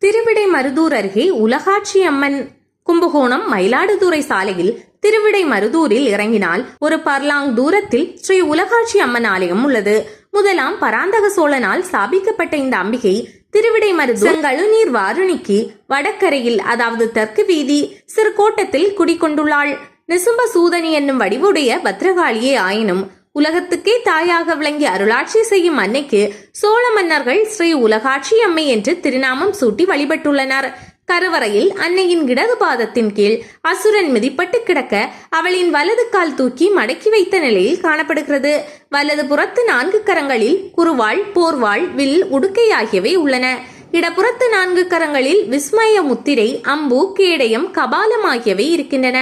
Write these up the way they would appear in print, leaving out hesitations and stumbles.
திருவிடைமருதூர் அருகே உலகாட்சி அம்மன். கும்பகோணம் மயிலாடுதுறை சாலையில் திருவிடைமருதூரில் இறங்கினால் ஒரு பர்லாங் தூரத்தில் ஸ்ரீ உலகாட்சி அம்மன் ஆலயம் உள்ளது. முதலாம் பராந்தக சோழனால் ஸ்தாபிக்கப்பட்ட இந்த அம்பிகை திருவிடைமருதூர் கழுநீர் வாருணிக்கு வடக்கரையில், அதாவது தெற்கு வீதி சிறுகோட்டத்தில் குடிக்கொண்டுள்ளாள். நிசும்ப சூதனி என்னும் வடிவுடைய பத்ரகாளியே ஆயினும் உலகத்துக்கே தாயாக விளங்கி அருளாட்சி செய்யும் அன்னைக்கு சோழ மன்னர்கள் ஸ்ரீ உலகாட்சி அம்மை என்று திருநாமம் சூட்டி வழிபட்டுள்ளனர். கருவறையில் அன்னையின் இடது பாதத்தின் கீழ் அசுரன் மிதிப்பட்டு கிடக்க அவளின் வலது கால் தூக்கி மடக்கி வைத்த நிலையில் காணப்படுகிறது. வலது புறத்து 4 கரங்களில் குருவாள், போர்வாள், வில், உடுக்கை ஆகியவை உள்ளன. இடப்புறத்து 4 கரங்களில் விஸ்மய முத்திரை, அம்பு, கேடயம், கபாலம் ஆகியவை இருக்கின்றன.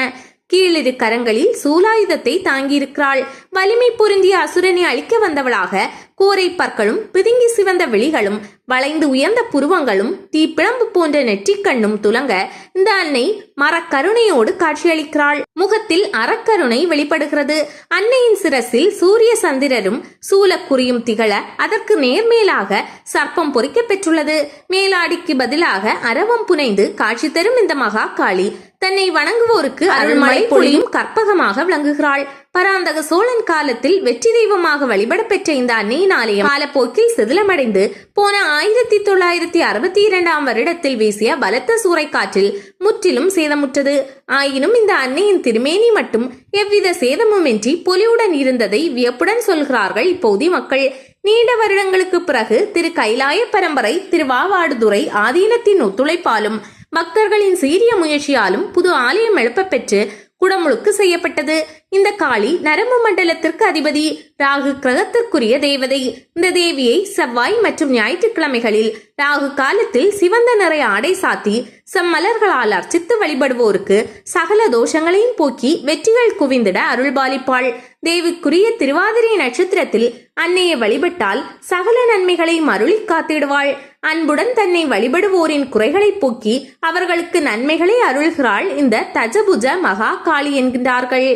கீழிரு கரங்களில் சூலாயுதத்தை தாங்கியிருக்கிறாள். வலிமை பொருந்திய அசுரனை அழிக்க வந்தவளாக கோரை பற்களும் பிதுங்கி சிவந்த விழிகளும் வளைந்து உயர்ந்த புருவங்களும் தீப்பிழம்பு போன்ற நெற்றிக்கண்ணும் துலங்க இந்த அன்னை மரக்கருணையோடு காட்சியளிக்கிறாள். முகத்தில் அறக்கருணை வெளிப்படுகிறது. அன்னையின் சிரசில் சூரிய சந்திரரும் சூலக்குறியும் திகழ அதற்கு நேர்மேலாக சர்ப்பம் பொறிக்க பெற்றுள்ளது. மேலாடிக்கு பதிலாக அரவம் புனைந்து காட்சி தரும் இந்த மகா காளி தன்னை வணங்குவோருக்கு அருள்மழை பொழியும் கற்பகமாக விளங்குகிறாள். பராந்தக சோழன் காலத்தில் வெற்றி தெய்வமாக வழிபட பெற்ற இந்த அன்னையின் ஆலயம் காலப்போக்கில் சிதிலமடைந்து போன 1962 வருடத்தில் வீசிய பலத்த சூறைக்காற்றில் முற்றிலும் சேதமுற்றது. ஆயினும் இந்த அன்னையின் திருமேனி மட்டும் எவ்வித சேதமுமின்றி பொலிவுடன் இருந்ததை வியப்புடன் சொல்கிறார்கள் இப்போது மக்கள். நீண்ட வருடங்களுக்கு பிறகு திரு கைலாய பரம்பரை திருவாவாடுதுறை ஆதீனத்தின் ஒத்துழைப்பாலும் பக்தர்களின் சீரிய முயற்சியாலும் புது ஆலயம் எழுப்ப பெற்று குடமுழுக்கு செய்யப்பட்டது. இந்த காளி நரம்பு மண்டலத்திற்கு அதிபதி, ராகு கிரகத்திற்குரிய தேவதை. இந்த தேவியை செவ்வாய் மற்றும் ஞாயிற்றுக்கிழமைகளில் ராகு காலத்தில் சிவந்த நிற ஆடை சாத்தி செம்மலர்களால் அர்ச்சித்து வழிபடுவோருக்கு சகல தோஷங்களையும் போக்கி வெற்றிகள் குவிந்திட அருள்பாலிப்பாள். தேவிக்குரிய திருவாதிரை நட்சத்திரத்தில் அன்னையை வழிபட்டால் சகல நன்மைகளை மருளி காத்திடுவாள். அன்புடன் தன்னை வழிபடுவோரின் குறைகளை போக்கி அவர்களுக்கு நன்மைகளை அருள்கிறாள் இந்த தஜபுஜ மகா காளி என்கின்றார்கள்.